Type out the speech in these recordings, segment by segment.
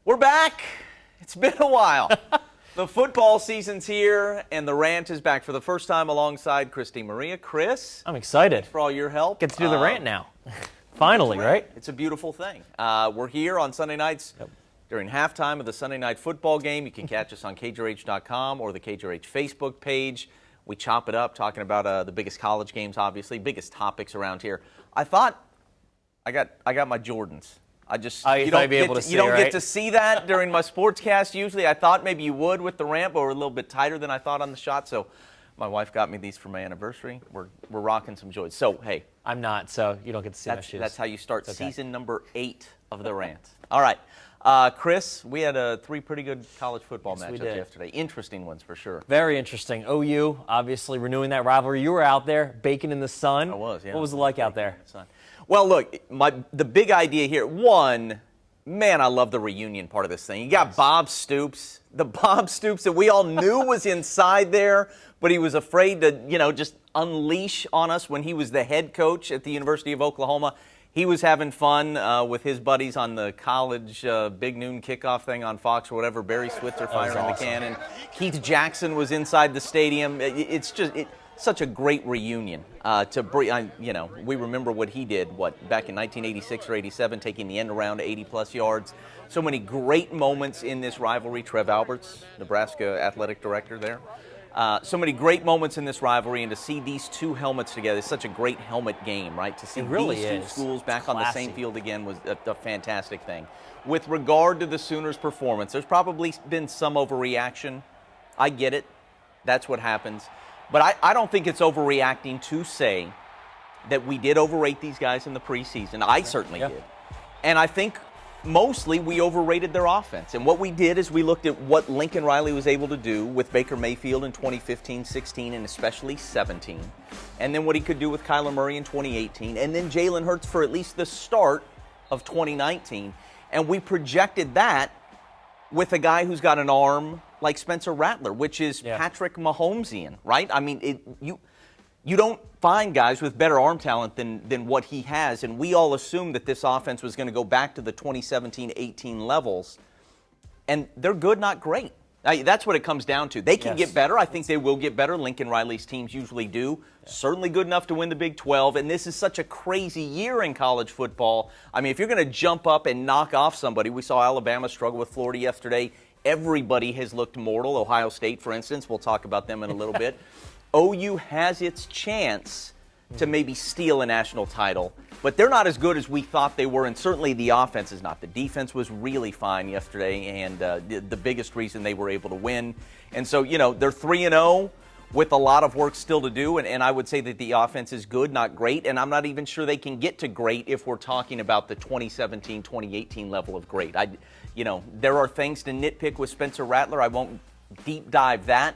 We're back. It's been a while. The football season's here, and the Rant is back for the first time alongside Christy Maria. Chris, I'm excited. for all your help. Get to do the Rant now. Finally, right? It's a beautiful thing. We're here on Sunday nights during halftime of the Sunday night football game. You can catch us on KJRH.com or the KJRH Facebook page. We chop it up, talking about the biggest college games, obviously, biggest topics around here. I thought I got my Jordans. You don't get to see that during my sportscast usually. I thought maybe you would with the Rant, but we're a little bit tighter than I thought on the shot. So my wife got me these for my anniversary. We're rocking some joys. So, hey. I'm not, so you don't get to see my shoes. That's how you start season number 8 of the Rant. All right. Chris, we had 3 pretty good college football matchups yesterday. Interesting ones for sure. Very interesting. OU, obviously, renewing that rivalry. You were out there, baking in the sun. I was, yeah. What was it like out there? Well, look, the big idea here, one, man, I love the reunion part of this thing. You got Bob Stoops, the Bob Stoops that we all knew was inside there, but he was afraid to, just unleash on us when he was the head coach at the University of Oklahoma. He was having fun with his buddies on the college big noon kickoff thing on Fox or whatever. Barry Switzer firing the cannon. Keith Jackson was inside the stadium. It's just such a great reunion to bring. We remember what he did, back in 1986 or 87, taking the end around to 80-plus yards. So many great moments in this rivalry. Trev Alberts, Nebraska athletic director there. So many great moments in this rivalry, and to see these two helmets together, it's such a great helmet game, right? To see these two schools back on the same field again was a fantastic thing. With regard to the Sooners' performance, there's probably been some overreaction. I get it. That's what happens. But I don't think it's overreacting to say that we did overrate these guys in the preseason. I certainly did. And I think mostly we overrated their offense. And what we did is we looked at what Lincoln Riley was able to do with Baker Mayfield in 2015, 16, and especially 17. And then what he could do with Kyler Murray in 2018. And then Jalen Hurts for at least the start of 2019. And we projected that with a guy who's got an arm like Spencer Rattler, which is Patrick Mahomesian, right? I mean, you don't find guys with better arm talent than what he has, and we all assumed that this offense was going to go back to the 2017-18 levels, and they're good, not great. That's what it comes down to. They can get better. I think they will get better. Lincoln Riley's teams usually do. Certainly good enough to win the Big 12, and this is such a crazy year in college football. I mean, if you're going to jump up and knock off somebody, we saw Alabama struggle with Florida yesterday. Everybody has looked mortal. Ohio State, for instance, we'll talk about them in a little bit. OU has its chance to maybe steal a national title, but they're not as good as we thought they were, and certainly the offense is not. The defense was really fine yesterday, and the biggest reason they were able to win. And so, they're 3-0 with a lot of work still to do, and I would say that the offense is good, not great, and I'm not even sure they can get to great if we're talking about the 2017-2018 level of great. There are things to nitpick with Spencer Rattler. I won't deep dive that.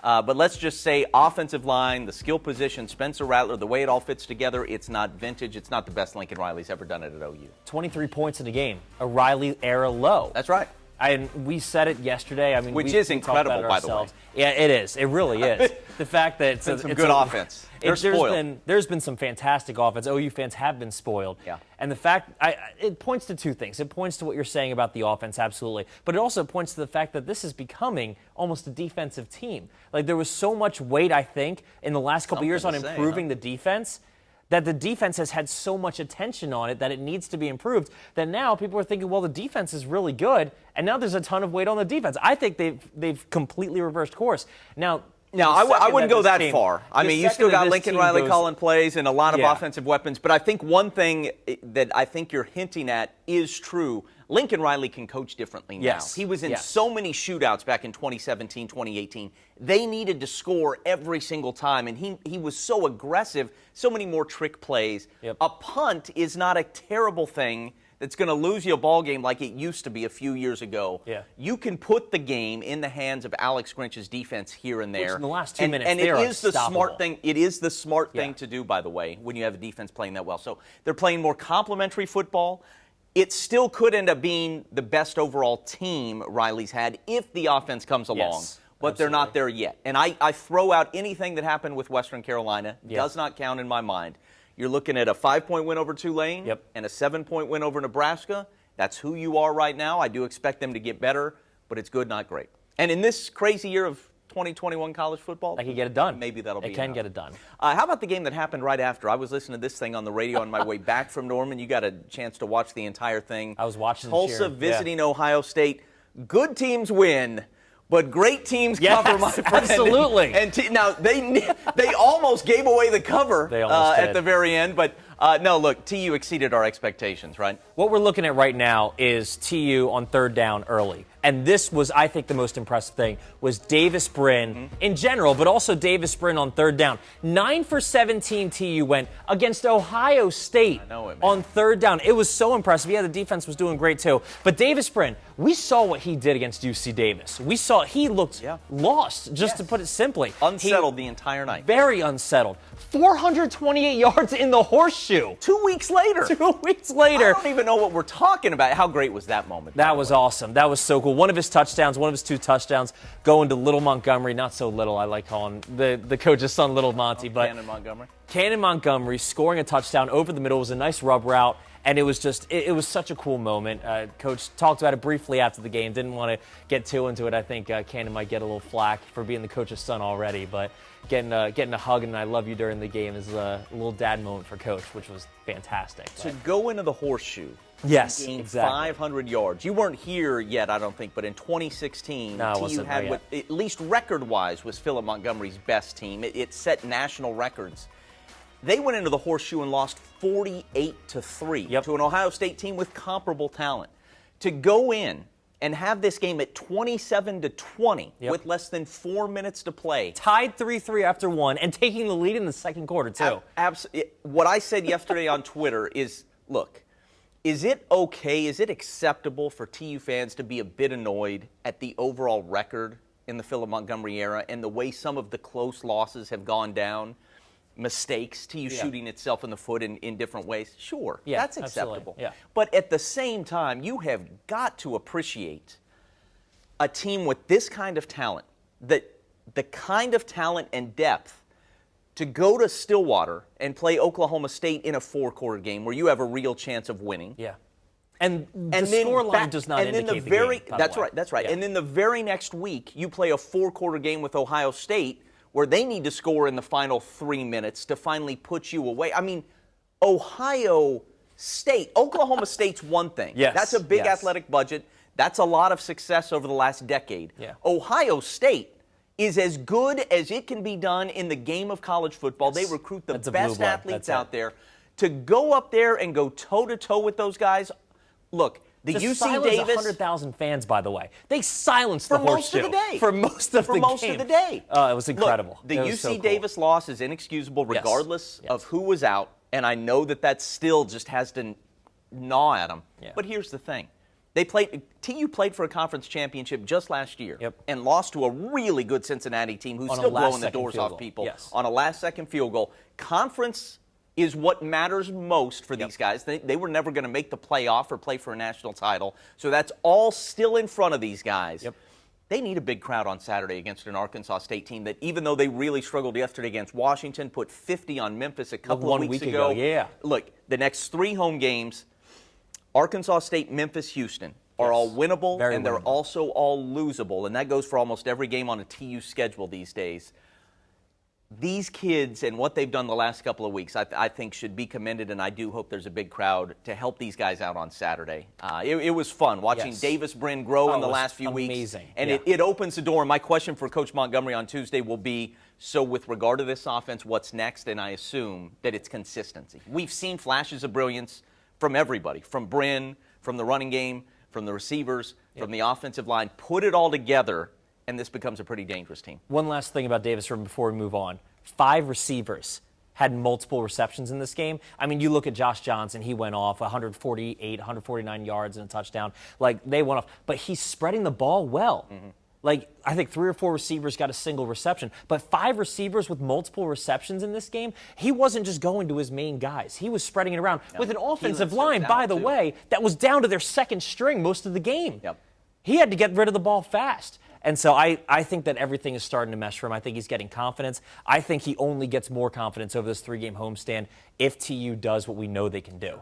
But let's just say offensive line, the skill position, Spencer Rattler, the way it all fits together, it's not vintage. It's not the best Lincoln Riley's ever done it at OU. 23 points in a game, a Riley-era low. That's right. And we said it yesterday. I mean, which is incredible, by the way. Yeah, it is. It really is. The fact that it's some good offense. There's been some fantastic offense. OU fans have been spoiled. Yeah. And the fact, it points to two things. It points to what you're saying about the offense, absolutely. But it also points to the fact that this is becoming almost a defensive team. Like, there was so much weight, I think, in the last couple years on improving the defense, that the defense has had so much attention on it that it needs to be improved, that now people are thinking, well, the defense is really good, and now there's a ton of weight on the defense. I think they've completely reversed course. Now, I wouldn't go that far. I mean, you still got Lincoln Riley calling plays and a lot of offensive weapons, but I think one thing that I think you're hinting at is true. Lincoln Riley can coach differently now. Yes. He was in so many shootouts back in 2017, 2018. They needed to score every single time, and he was so aggressive, so many more trick plays. A punt is not a terrible thing that's going to lose you a ball game like it used to be a few years ago. You can put the game in the hands of Alex Grinch's defense here and there. Which in the last 2 minutes, and it is the smart thing. It is the smart thing to do, by the way, when you have a defense playing that well. So they're playing more complementary football. It still could end up being the best overall team Riley's had if the offense comes along. But they're not there yet. And I throw out anything that happened with Western Carolina. Does not count in my mind. You're looking at a 5-point win over Tulane and a 7-point win over Nebraska. That's who you are right now. I do expect them to get better, but it's good, not great. And in this crazy year of 2021 college football, They can get it done. Maybe that'll be It can enough. get it done. How about the game that happened right after? I was listening to this thing on the radio on my way back from Norman. You got a chance to watch the entire thing. I was watching Tulsa cheering. visiting Ohio State. Good teams win, but great teams cover, my friend. Absolutely. And now they almost gave away the cover They almost did. at the very end, but no, look, TU exceeded our expectations, right? What we're looking at right now is TU on third down early. And this was, I think, the most impressive thing was Davis Brin in general, but also Davis Brin on third down. 9 for 17 TU went against Ohio State on third down. It was so impressive. Yeah, the defense was doing great too. But Davis Brin, we saw what he did against UC Davis. We saw he looked lost, just to put it simply. Unsettled the entire night. Very unsettled. 428 yards in the horseshoe. 2 weeks later. 2 weeks later. I don't even know what we're talking about. How great was that moment? That was awesome. That was so cool. One of his touchdowns, one of his 2 touchdowns, going to Little Montgomery. Not so little, I like calling the coach's son Little Monty. But Cannon Montgomery. Cannon Montgomery scoring a touchdown over the middle. It was a nice rub route. And it was just, it was such a cool moment. Coach talked about it briefly after the game. Didn't want to get too into it. I think Cannon might get a little flack for being the coach's son already. But getting a hug and I love you during the game is a little dad moment for Coach, which was fantastic. To go into the horseshoe. Yes, gained exactly. 500 yards. You weren't here yet, I don't think, but in 2016, TU had what, at least record-wise, was Philip Montgomery's best team. It set national records. They went into the horseshoe and lost 48-3 to an Ohio State team with comparable talent. To go in and have this game at 27-20 with less than 4 minutes to play. Tied 3-3 after 1 and taking the lead in the second quarter, too. What I said yesterday on Twitter is, look, is it okay, is it acceptable for TU fans to be a bit annoyed at the overall record in the Philip Montgomery era and the way some of the close losses have gone down? Mistakes, TU shooting itself in the foot in different ways? Sure, that's acceptable. But at the same time, you have got to appreciate a team with this kind of talent, the kind of talent and depth to go to Stillwater and play Oklahoma State in a 4-quarter game where you have a real chance of winning. And the scoreline does not indicate the game. That's right, that's right. And then the very next week, you play a 4-quarter game with Ohio State where they need to score in the final 3 minutes to finally put you away. I mean, Ohio State, Oklahoma State's one thing. That's a big athletic budget. That's a lot of success over the last decade. Ohio State is as good as it can be done in the game of college football. They recruit the best athletes out there. To go up there and go toe-to-toe with those guys, look, the UC Davis, 100,000 fans, by the way. They silenced the horseshoe for most of the day. For most of the day. It was incredible. Look, the UC Davis loss is inexcusable regardless of who was out, and I know that still just has to gnaw at them. But here's the thing. TU played for a conference championship just last year and lost to a really good Cincinnati team who's still blowing the doors off people on a last-second field goal. Conference is what matters most for these guys. They were never going to make the playoff or play for a national title, so that's all still in front of these guys. They need a big crowd on Saturday against an Arkansas State team that, even though they really struggled yesterday against Washington, put 50 on Memphis a couple of weeks ago. Look, the next 3 home games, Arkansas State, Memphis, Houston, are all winnable, and they're also all losable, and that goes for almost every game on a TU schedule these days. These kids and what they've done the last couple of weeks, I think, should be commended, and I do hope there's a big crowd to help these guys out on Saturday. It was fun watching Davis Brin grow in the last few weeks. And it opens the door. And my question for Coach Montgomery on Tuesday will be, so with regard to this offense, what's next? And I assume that it's consistency. We've seen flashes of brilliance from everybody, from Brin, from the running game, from the receivers, from the offensive line. Put it all together, and this becomes a pretty dangerous team. One last thing about Davis before we move on. 5 receivers had multiple receptions in this game. I mean, you look at Josh Johnson, he went off 148, 149 yards and a touchdown. Like, they went off. But he's spreading the ball well. Like, I think 3 or 4 receivers got a single reception. But 5 receivers with multiple receptions in this game, he wasn't just going to his main guys. He was spreading it around with an offensive line, by the way, that was down to their second string most of the game. He had to get rid of the ball fast. And so I think that everything is starting to mesh for him. I think he's getting confidence. I think he only gets more confidence over this 3-game homestand if TU does what we know they can do.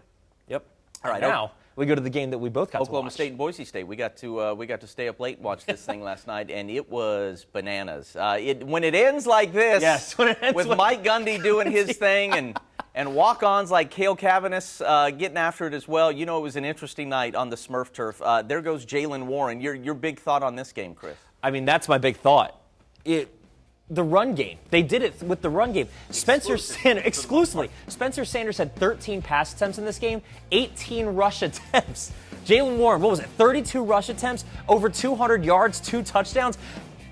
All right. Now, We go to the game that we both got to watch. Oklahoma State and Boise State. We got to stay up late and watch this thing last night, and it was bananas. When it ends like this, yes, when it ends with Mike Gundy doing his thing and walk-ons like Cale Cavanis getting after it as well, you know it was an interesting night on the Smurf turf. There goes Jalen Warren. Your big thought on this game, Chris? I mean, that's my big thought. The run game. They did it with the run game. Spencer Sanders had 13 pass attempts in this game, 18 rush attempts. Jalen Warren, what was it, 32 rush attempts, over 200 yards, 2 touchdowns.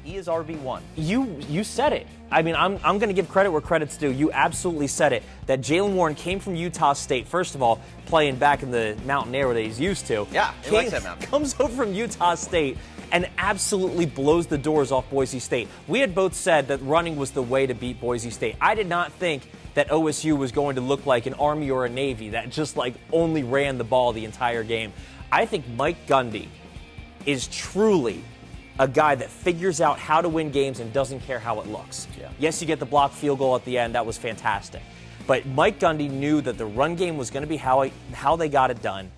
He is RB1. You said it. I mean, I'm going to give credit where credit's due. You absolutely said it, that Jalen Warren came from Utah State, first of all, playing back in the mountain air that he's used to. Yeah, he likes that mountain. Comes over from Utah State and absolutely blows the doors off Boise State. We had both said that running was the way to beat Boise State. I did not think that OSU was going to look like an Army or a Navy that just like only ran the ball the entire game. I think Mike Gundy is truly a guy that figures out how to win games and doesn't care how it looks. Yeah. Yes, you get the blocked field goal at the end. That was fantastic. But Mike Gundy knew that the run game was going to be how they got it done.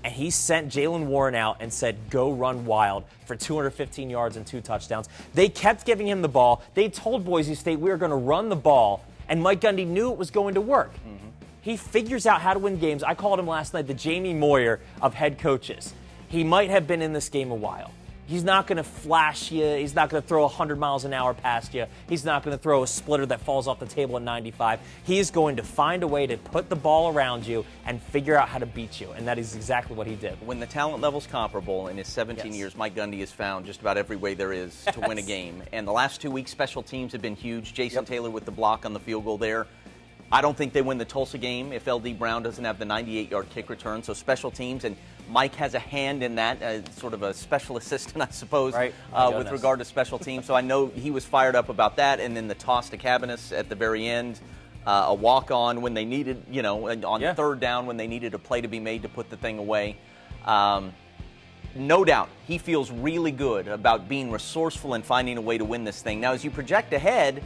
And he sent Jalen Warren out and said, go run wild for 215 yards and 2 touchdowns. They kept giving him the ball. They told Boise State, we are going to run the ball. And Mike Gundy knew it was going to work. Mm-hmm. He figures out how to win games. I called him last night the Jamie Moyer of head coaches. He might have been in this game a while. He's not going to flash you. He's not going to throw 100 miles an hour past you. He's not going to throw a splitter that falls off the table at 95. He is going to find a way to put the ball around you and figure out how to beat you, and that is exactly what he did. When the talent level's comparable in his 17 years, Mike Gundy has found just about every way there is to win a game. And the last 2 weeks, special teams have been huge. Jason Taylor with the block on the field goal there. I don't think they win the Tulsa game if L.D. Brown doesn't have the 98-yard kick return. So special teams, and Mike has a hand in that, sort of a special assistant, I suppose, right. with regard to special teams. So I know he was fired up about that. And then the toss to Cavanis at the very end, a walk-on when they needed, on third down when they needed a play to be made to put the thing away. No doubt, he feels really good about being resourceful and finding a way to win this thing. Now, as you project ahead,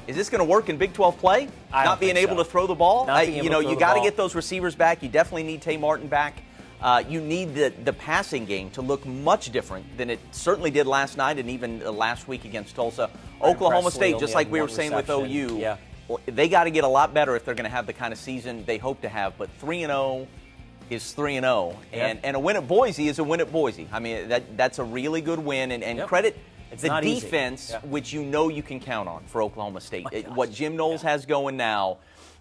is this going to work in Big 12 play? Not being able to throw the ball? You got to get those receivers back. You definitely need Tay Martin back. You need the passing game to look much different than it certainly did last night and even last week against Tulsa. Oklahoma State, just like we were saying with OU, they got to get a lot better if they're going to have the kind of season they hope to have. But 3-0 is 3-0, and a win at Boise is a win at Boise. I mean, that's a really good win, and credit the defense, which you can count on for Oklahoma State. What Jim Knowles has going now,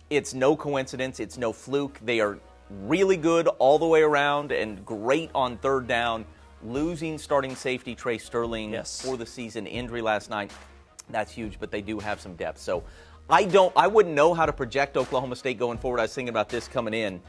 it's no coincidence, it's no fluke. They are really good all the way around and great on third down. Losing starting safety Trey Sterling for the season, injury last night, that's huge, but they do have some depth. So I wouldn't know how to project Oklahoma State going forward. I was thinking about this coming in.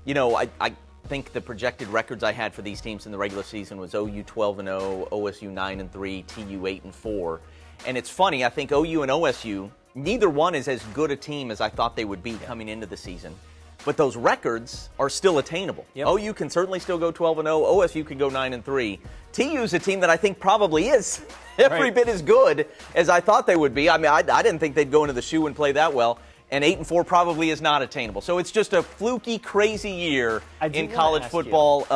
I think the projected records I had for these teams in the regular season was OU 12-0, OSU 9-3, TU 8-4. And it's funny, I think OU and OSU, neither one is as good a team as I thought they would be coming into the season. But those records are still attainable. OU can certainly still go 12-0. OSU can go 9-3. TU is a team that I think probably is every bit as good as I thought they would be. I mean, I didn't think they'd go into the shoe and play that well. And 8-4 probably is not attainable. So it's just a fluky, crazy year in college football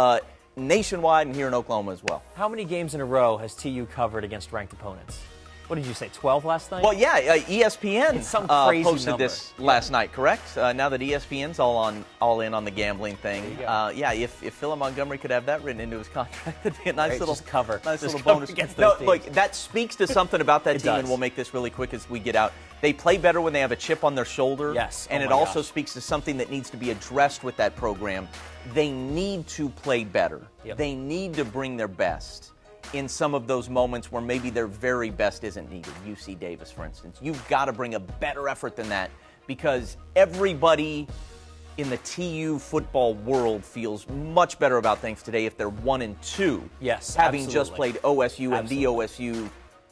nationwide and here in Oklahoma as well. How many games in a row has TU covered against ranked opponents? What did you say, 12 last night? Well, ESPN posted number. this last night, correct? Now that ESPN's all in on the gambling thing. If Philip Montgomery could have that written into his contract, that'd be a nice little cover. Nice just little bonus. Against those teams. Look, that speaks to something about that team, does. and we'll make this really quick as we get out. They play better when they have a chip on their shoulder. Yes. And it also speaks to something that needs to be addressed with that program. They need to play better. They need to bring their best in some of those moments where maybe their very best isn't needed. UC Davis, for instance. You've got to bring a better effort than that because everybody in the TU football world feels much better about things today if they're 1-2. Yes, having just played OSU and the OSU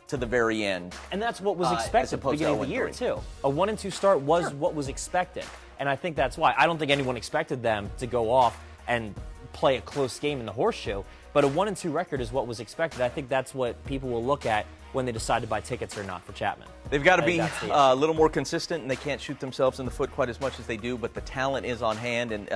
to the very end. And that's what was expected at the beginning of the year, too. A 1-2 start was what was expected. And I think that's why. I don't think anyone expected them to go off and play a close game in the horseshoe. But a 1-2 record is what was expected. I think that's what people will look at when they decide to buy tickets or not for Chapman. They've got to be a little more consistent, and they can't shoot themselves in the foot quite as much as they do, but the talent is on hand. And,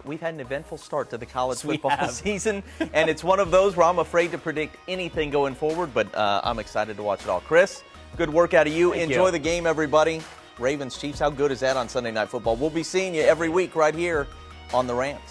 we've had an eventful start to the college football season, and it's one of those where I'm afraid to predict anything going forward, but I'm excited to watch it all. Chris, good work out of you. Enjoy the game, everybody. Ravens, Chiefs, how good is that on Sunday Night Football? We'll be seeing you every week right here on The Rant.